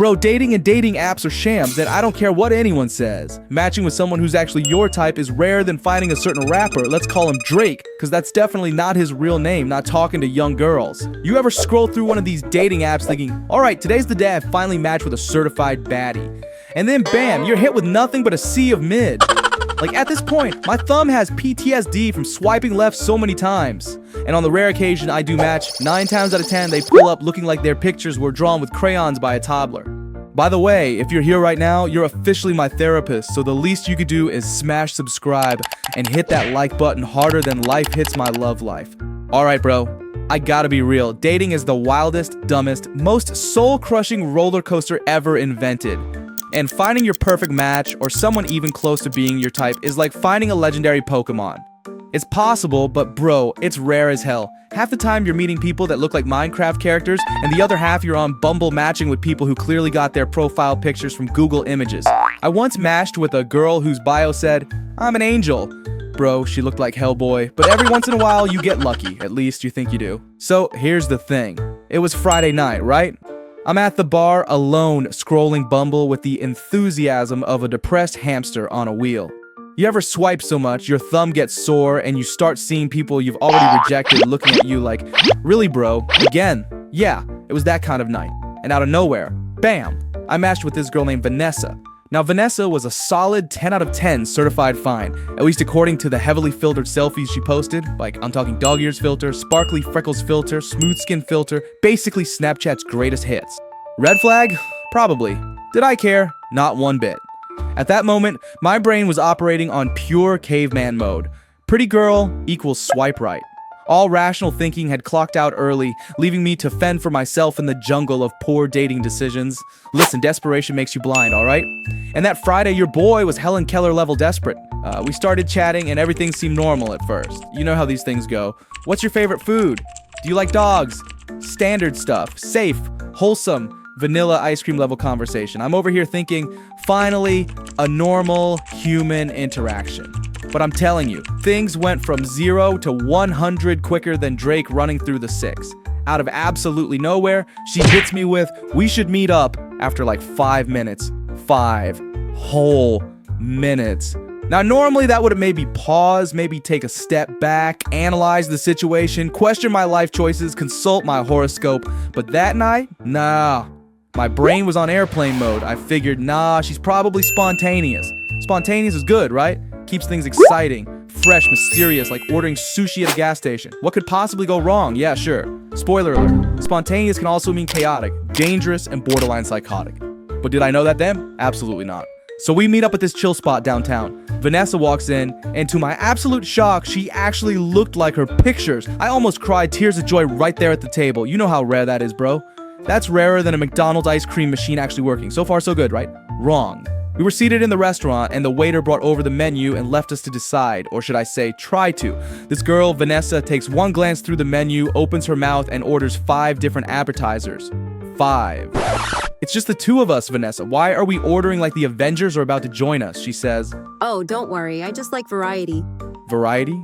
Bro, dating and dating apps are shams, and I don't care what anyone says. Matching with someone who's actually your type is rarer than finding a certain rapper, let's call him Drake, because that's definitely not his real name, not talking to young girls. You ever scroll through one of these dating apps thinking, alright, today's the day I finally match with a certified baddie. And then bam, you're hit with nothing but a sea of mid. Like at this point, my thumb has PTSD from swiping left so many times. And on the rare occasion I do match, 9 times out of 10 they pull up looking like their pictures were drawn with crayons by a toddler. By the way, if you're here right now, you're officially my therapist, so the least you could do is smash subscribe and hit that like button harder than life hits my love life. Alright bro, I gotta be real, dating is the wildest, dumbest, most soul-crushing roller coaster ever invented. And finding your perfect match, or someone even close to being your type, is like finding a legendary Pokemon. It's possible, but bro, it's rare as hell. Half the time you're meeting people that look like Minecraft characters, and the other half you're on Bumble matching with people who clearly got their profile pictures from Google Images. I once matched with a girl whose bio said, "I'm an angel." Bro, she looked like Hellboy, but every once in a while you get lucky, at least you think you do. So here's the thing. It was Friday night, right? I'm at the bar alone, scrolling Bumble with the enthusiasm of a depressed hamster on a wheel. You ever swipe so much, your thumb gets sore and you start seeing people you've already rejected looking at you like, really bro, again? Yeah, it was that kind of night. And out of nowhere, bam, I matched with this girl named Vanessa. Now Vanessa was a solid 10 out of 10 certified fine, at least according to the heavily filtered selfies she posted. Like, I'm talking dog ears filter, sparkly freckles filter, smooth skin filter, basically Snapchat's greatest hits. Red flag? Probably. Did I care? Not one bit. At that moment, my brain was operating on pure caveman mode. Pretty girl equals swipe right. All rational thinking had clocked out early, leaving me to fend for myself in the jungle of poor dating decisions. Listen, desperation makes you blind, alright? And that Friday, your boy was Helen Keller level desperate. We started chatting and everything seemed normal at first. You know how these things go. What's your favorite food? Do you like dogs? Standard stuff. Safe. Wholesome. Vanilla ice cream level conversation. I'm over here thinking, finally, a normal human interaction. But I'm telling you, things went from 0 to 100 quicker than Drake running through the 6. Out of absolutely nowhere, she hits me with, "We should meet up," after like 5 minutes. 5 whole minutes. Now normally that would have made me pause, maybe take a step back, analyze the situation, question my life choices, consult my horoscope. But that night, nah. My brain was on airplane mode. I figured, nah, she's probably spontaneous. Spontaneous is good, right? Keeps things exciting, fresh, mysterious, like ordering sushi at a gas station. What could possibly go wrong? Yeah, sure. Spoiler alert. Spontaneous can also mean chaotic, dangerous, and borderline psychotic. But did I know that then? Absolutely not. So we meet up at this chill spot downtown. Vanessa walks in, and to my absolute shock, she actually looked like her pictures. I almost cried tears of joy right there at the table. You know how rare that is, bro. That's rarer than a McDonald's ice cream machine actually working. So far, so good, right? Wrong. We were seated in the restaurant, and the waiter brought over the menu and left us to decide, or should I say, try to. This girl, Vanessa, takes one glance through the menu, opens her mouth, and orders 5 different appetizers. 5. "It's just the two of us, Vanessa. Why are we ordering like the Avengers are about to join us?" she says. "Oh, don't worry. I just like variety." Variety?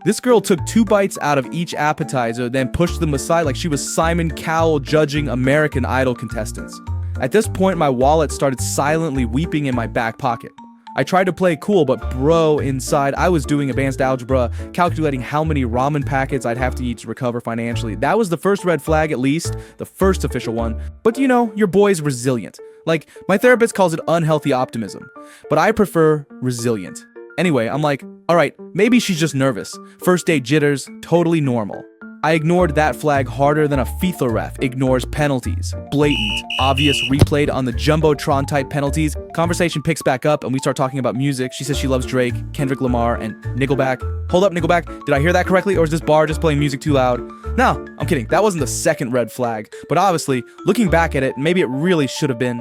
This girl took 2 bites out of each appetizer, then pushed them aside like she was Simon Cowell judging American Idol contestants. At this point, my wallet started silently weeping in my back pocket. I tried to play cool, but bro, inside, I was doing advanced algebra, calculating how many ramen packets I'd have to eat to recover financially. That was the first red flag, at least, the first official one. But you know, your boy's resilient. Like, my therapist calls it unhealthy optimism, but I prefer resilient. Anyway, I'm like, alright, maybe she's just nervous. First date jitters, totally normal. I ignored that flag harder than a FIFA ref ignores penalties. Blatant, obvious, replayed on the Jumbotron type penalties. Conversation picks back up and we start talking about music. She says she loves Drake, Kendrick Lamar, and Nickelback. Hold up, Nickelback, did I hear that correctly, or is this bar just playing music too loud? No, I'm kidding, that wasn't the second red flag. But obviously, looking back at it, maybe it really should have been.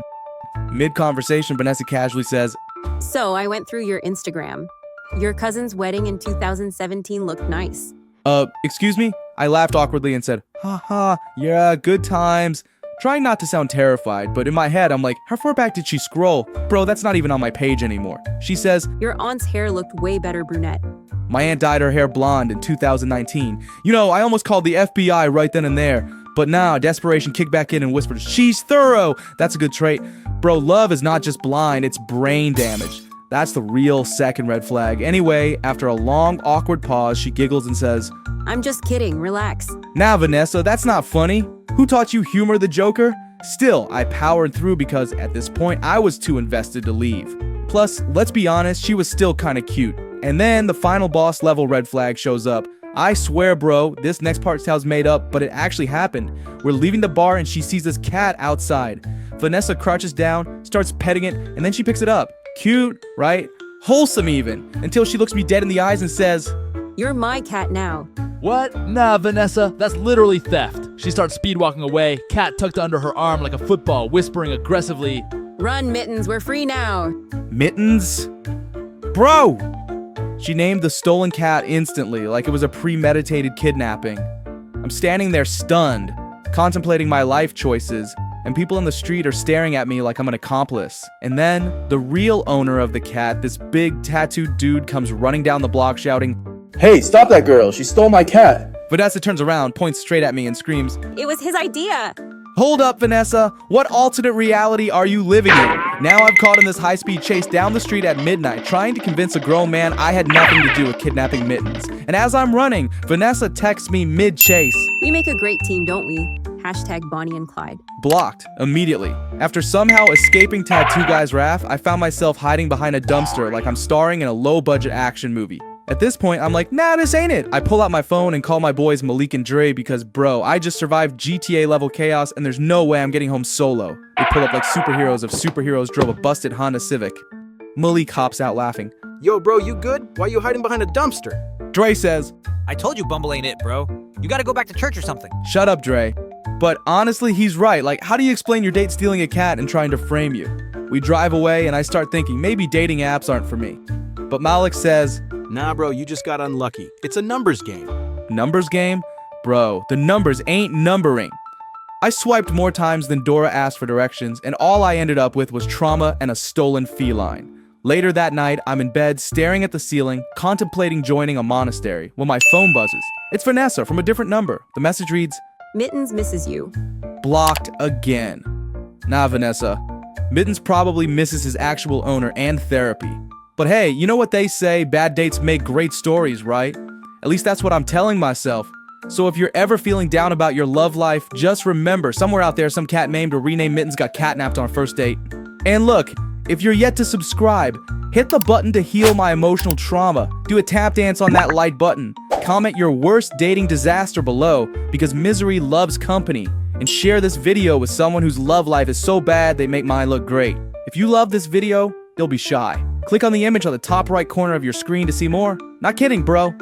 Mid-conversation, Vanessa casually says, "So I went through your Instagram. Your cousin's wedding in 2017 looked nice." Excuse me? I laughed awkwardly and said, haha, yeah, good times. Trying not to sound terrified, but in my head, I'm like, how far back did she scroll? Bro, that's not even on my page anymore. She says, "Your aunt's hair looked way better brunette." My aunt dyed her hair blonde in 2019. You know, I almost called the FBI right then and there, But now, desperation kicked back in and whispered, "She's thorough." That's a good trait. Bro, love is not just blind, it's brain damage. That's the real second red flag. Anyway, after a long, awkward pause, she giggles and says, I'm just kidding, relax. "Now, Vanessa, that's not funny. Who taught you humor the Joker?" Still, I powered through because at this point, I was too invested to leave. Plus, let's be honest, she was still kinda cute. And then the final boss level red flag shows up. I swear, bro, this next part sounds made up, but it actually happened. We're leaving the bar and she sees this cat outside. Vanessa crouches down, starts petting it, and then she picks it up. Cute, right? Wholesome even, until she looks me dead in the eyes and says, You're my cat now. What? Nah, Vanessa, that's literally theft. She starts speed walking away, cat tucked under her arm like a football, whispering aggressively, Run, Mittens, we're free now. "Mittens? Bro!" She named the stolen cat instantly, like it was a premeditated kidnapping. I'm standing there stunned, contemplating my life choices, and people in the street are staring at me like I'm an accomplice. And then, the real owner of the cat, this big tattooed dude, comes running down the block shouting, "Hey, stop that girl. She stole my cat." Vanessa turns around, points straight at me, and screams, It was his idea. "Hold up, Vanessa! What alternate reality are you living in? Now I'm caught in this high-speed chase down the street at midnight, trying to convince a grown man I had nothing to do with kidnapping Mittens. And as I'm running, Vanessa texts me mid-chase. We make a great team, don't we? Hashtag Bonnie and Clyde. Blocked immediately. After somehow escaping Tattoo Guy's wrath, I found myself hiding behind a dumpster like I'm starring in a low-budget action movie. At this point, I'm like, nah, this ain't it. I pull out my phone and call my boys Malik and Dre because, bro, I just survived GTA level chaos and there's no way I'm getting home solo. They pull up like superheroes if superheroes drove a busted Honda Civic. Malik hops out laughing. Yo, bro, you good? Why you hiding behind a dumpster? Dre says, I told you Bumble ain't it, bro. You gotta go back to church or something. "Shut up, Dre." But honestly, he's right. Like, how do you explain your date stealing a cat and trying to frame you? We drive away and I start thinking maybe dating apps aren't for me. But Malik says, Nah, bro, you just got unlucky. It's a numbers game. "Numbers game? Bro, the numbers ain't numbering." I swiped more times than Dora asked for directions, and all I ended up with was trauma and a stolen feline. Later that night, I'm in bed staring at the ceiling, contemplating joining a monastery, when my phone buzzes. It's Vanessa from a different number. The message reads, Mittens misses you. "Blocked again." Nah, Vanessa. Mittens probably misses his actual owner and therapy. But hey, you know what they say, bad dates make great stories, right? At least that's what I'm telling myself. So if you're ever feeling down about your love life, just remember, somewhere out there some cat named or renamed Mittens got catnapped on a first date. And look, if you're yet to subscribe, hit the button to heal my emotional trauma. Do a tap dance on that light button. Comment your worst dating disaster below, because misery loves company. And share this video with someone whose love life is so bad they make mine look great. If you love this video, they'll be shy. Click on the image on the top right corner of your screen to see more. Not kidding, bro.